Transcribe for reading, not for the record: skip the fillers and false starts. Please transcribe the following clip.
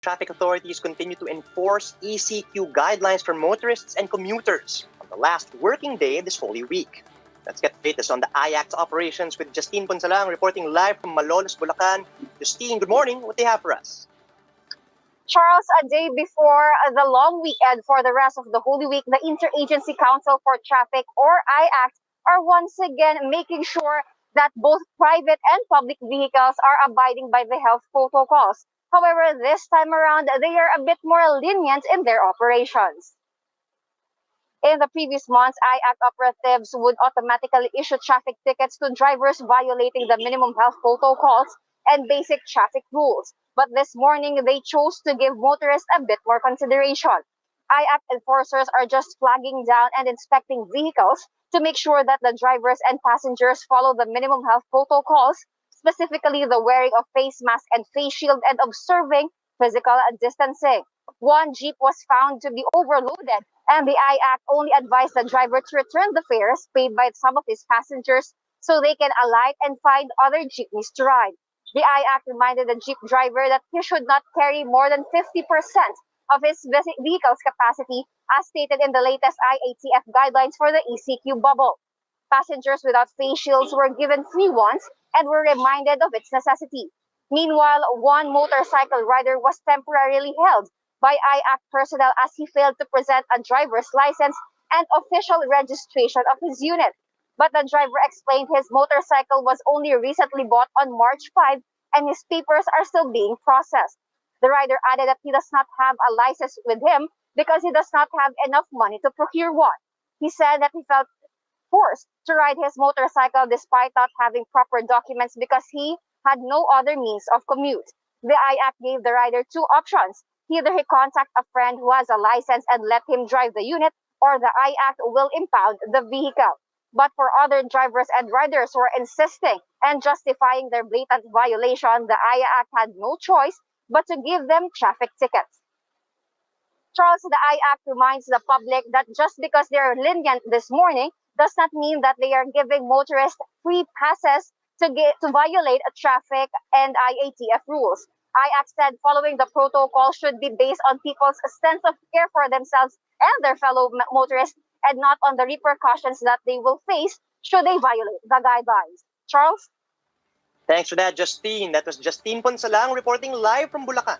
traffic authorities continue to enforce ECQ guidelines for motorists and commuters on the last working day this Holy Week. Let's get the latest on the IACT operations with Justine Ponsalang reporting live from Malolos, Bulacan. Justine, good morning. What do you have for us? Charles, a day before the long weekend for the rest of the Holy Week, the Interagency Council for Traffic, or IACT, are once again making sure that both private and public vehicles are abiding by the health protocols. However, this time around, they are a bit more lenient in their operations. In the previous months, IACT operatives would automatically issue traffic tickets to drivers violating the minimum health protocols and basic traffic rules. But this morning, they chose to give motorists a bit more consideration. IACT enforcers are just flagging down and inspecting vehicles to make sure that the drivers and passengers follow the minimum health protocols, specifically the wearing of face mask and face shield and observing physical distancing. One jeep was found to be overloaded, and the IACT only advised the driver to return the fares paid by some of his passengers so they can alight and find other jeepneys to ride. The IACT reminded the jeep driver that he should not carry more than 50% of his vehicle's capacity, as stated in the latest IATF guidelines for the ECQ bubble. Passengers without face shields were given free ones and were reminded of its necessity. Meanwhile, one motorcycle rider was temporarily held by IACT personnel as he failed to present a driver's license and official registration of his unit. But the driver explained his motorcycle was only recently bought on March 5 and his papers are still being processed. The rider added that he does not have a license with him because he does not have enough money to procure one. He said that he felt forced to ride his motorcycle despite not having proper documents because he had no other means of commute. The IACT gave the rider two options. Either he contact a friend who has a license and let him drive the unit, or the IACT will impound the vehicle. But for other drivers and riders who are insisting and justifying their blatant violation, the IACT had no choice but to give them traffic tickets. Charles, the IACT reminds the public that just because they are lenient this morning does not mean that they are giving motorists free passes to violate traffic and IATF rules. IACT said following the protocol should be based on people's sense of care for themselves and their fellow motorists, and not on the repercussions that they will face should they violate the guidelines. Charles? Thanks for that, Justine. That was Justine Ponsalang reporting live from Bulacan.